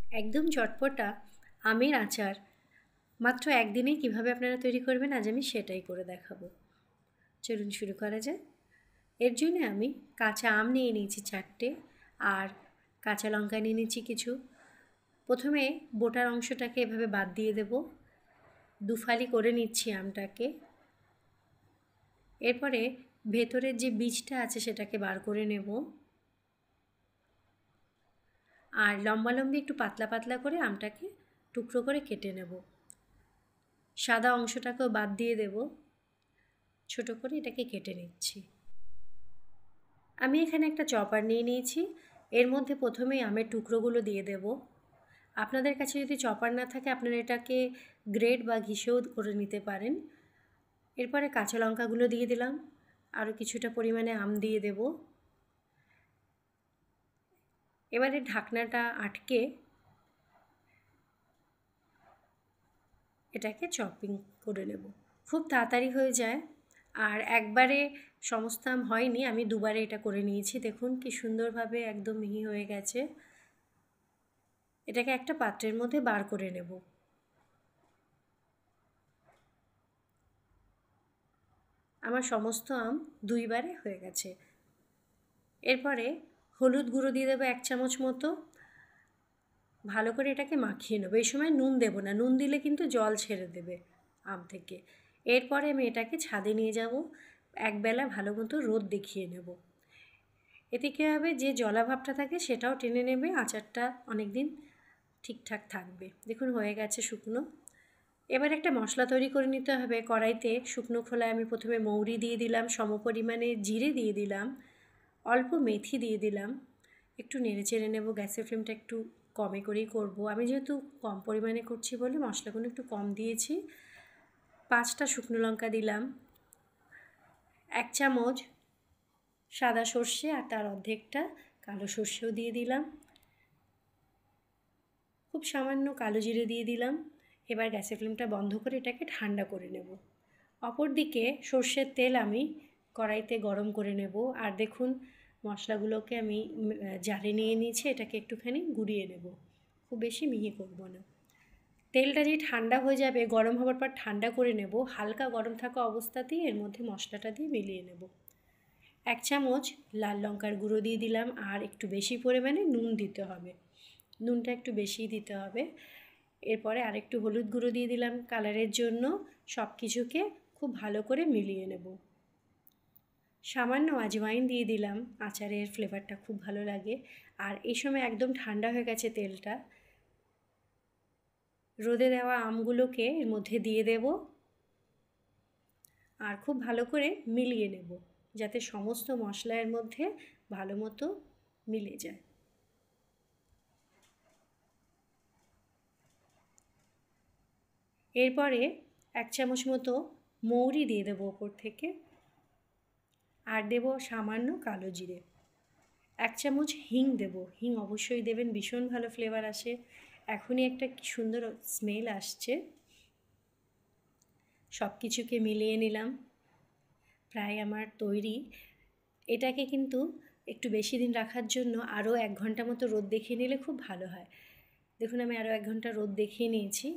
একদম চটপটা আমের আচার মাত্র একদিনেই কিভাবে আপনারা তৈরি করবেন আজ আমি সেটাই করে দেখাবো। চলুন শুরু করা যাক। এর জন্য আমি কাঁচা আম নিয়ে নিয়েছি 4টে, আর কাঁচা লঙ্কা নিয়ে নিয়েছি কিছু। প্রথমে বোটার অংশটাকে এভাবে বাদ দিয়ে দেব, দুফালি করে নিচ্ছি আমটাকে। এরপরে ভেতরের যে বীজটা আছে সেটাকে বার করে নেব, আর লম্বালম্বি একটু পাতলা পাতলা করে আমটাকে টুকরো করে কেটে নেব। সাদা অংশটাকেও বাদ দিয়ে দেব, ছোট করে এটাকে কেটে নিচ্ছি। আমি এখানে একটা চপার নিয়ে নিয়েছি, এর মধ্যে প্রথমেই আমের টুকরোগুলো দিয়ে দেব। আপনাদের কাছে যদি চপার না থাকে আপনারা এটাকে গ্রেড বা ঘিসেও করে নিতে পারেন। এরপরে কাঁচা লঙ্কাগুলো দিয়ে দিলাম, আরও কিছুটা পরিমাণে আম দিয়ে দেব। এবারে ঢাকনাটা আটকে এটাকে চপিং করে নেব। খুব তাড়াতাড়ি হয়ে যায়, আর একবারে সমস্ত আম হয়নি, আমি দুবারে এটা করে নিয়েছি। দেখুন কি সুন্দরভাবে একদম মিহি হয়ে গেছে। এটাকে একটা পাত্রের মধ্যে বার করে নেব। আমার সমস্ত আম দুইবারে হয়ে গেছে। এরপরে হলুদ গুঁড়ো দিয়ে দেবো 1 চামচ মতো। ভালো করে এটাকে মাখিয়ে নেবো। এই সময় নুন দেব না, নুন দিলে কিন্তু জল ছেড়ে দেবে আম থেকে। এরপরে আমি এটাকে ছাদে নিয়ে যাব, একবেলা ভালো মতো রোদ দেখিয়ে নেব। এতে কী হবে, যে জলাভাবটা থাকে সেটাও টেনে নেবে, আচারটা অনেক দিন ঠিকঠাক থাকবে। দেখুন হয়ে গেছে শুকনো। এবার একটা মশলা তৈরি করে নিতে হবে। কড়াইতে শুকনো খোলায় আমি প্রথমে মৌরি দিয়ে দিলাম, সমপরিমাণে জিরে দিয়ে দিলাম, অল্প মেথি দিয়ে দিলাম। একটু নেড়ে চেড়ে নেব। গ্যাসের ফ্লেমটা একটু কমে করেই করব, আমি যেহেতু কম পরিমাণে করছি বলে মশলাগুলো একটু কম দিয়েছি। 5টা শুকনো লঙ্কা দিলাম, 1 চামচ সাদা সর্ষে আর তার অর্ধেকটা কালো সর্ষেও দিয়ে দিলাম, খুব সামান্য কালো জিরে দিয়ে দিলাম। এবার গ্যাসের ফ্লেমটা বন্ধ করে এটাকে ঠান্ডা করে নেব। অপরদিকে সর্ষের তেল আমি কড়াইতে গরম করে নেব। আর দেখুন মশলাগুলোকে আমি জারে নিয়ে নিয়েছি, এটাকে একটুখানি গুঁড়িয়ে নেব, খুব বেশি মিহি করব না। তেলটা যে ঠান্ডা হয়ে যাবে, গরম হওয়ার পর ঠান্ডা করে নেব। হালকা গরম থাকা অবস্থাতেই এর মধ্যে মশলাটা দিয়ে মিলিয়ে নেব। 1 চামচ লাল লঙ্কার গুঁড়ো দিয়ে দিলাম, আর একটু বেশি পরিমাণে নুন দিতে হবে, নুনটা একটু বেশিই দিতে হবে। এরপরে আরেকটু হলুদ গুঁড়ো দিয়ে দিলাম কালারের জন্য। সব কিছুকে খুব ভালো করে মিলিয়ে নেব। সামান্য আজওয়াইন দিয়ে দিলাম, আচারের ফ্লেভারটা খুব ভালো লাগে। আর এই সময় একদম ঠান্ডা হয়ে গেছে তেলটা। রোদে দেওয়া আমগুলোকে এর মধ্যে দিয়ে দেব, আর খুব ভালো করে মিলিয়ে নেব যাতে সমস্ত মশলা এর মধ্যে ভালো মতো মিলে যায়। এরপরে 1 চামচ মতো মৌরি দিয়ে দেবো ওপর থেকে, আর দেব সামান্য কালো জিরে। 1 চামচ হিং দেব, হিং অবশ্যই দেবেন, ভীষণ ভালো ফ্লেভার আসে। এখনই একটা কি সুন্দর স্মেল আসছে। সব কিছুকে মিলিয়ে নিলাম, প্রায় আমার তৈরি। এটাকে কিন্তু একটু বেশি দিন রাখার জন্য আরও 1 ঘন্টা মতো রোদ দেখিয়ে নিলে খুব ভালো হয়। দেখুন আমি আরও 1 ঘন্টা রোদ দেখিয়ে নিয়েছি।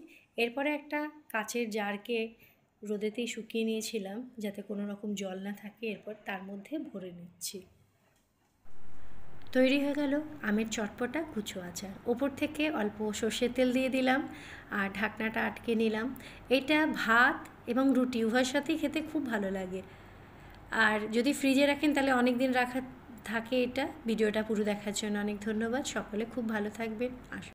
এরপরে একটা কাচের জারকে রোদেতেই শুকিয়ে নিয়েছিলাম যাতে কোনো রকম জল না থাকে, এরপর তার মধ্যে ভরে নিচ্ছি। তৈরি হয়ে গেল আমের চটপটা কুচো আচার। ওপর থেকে অল্প সর্ষের তেল দিয়ে দিলাম, আর ঢাকনাটা আটকে নিলাম। এটা ভাত এবং রুটি উভয়ের সাথেই খেতে খুব ভালো লাগে। আর যদি ফ্রিজে রাখেন তাহলে অনেক দিন রাখা থাকে এটা। ভিডিওটা পুরো দেখার জন্য অনেক ধন্যবাদ। সকলে খুব ভালো থাকবেন।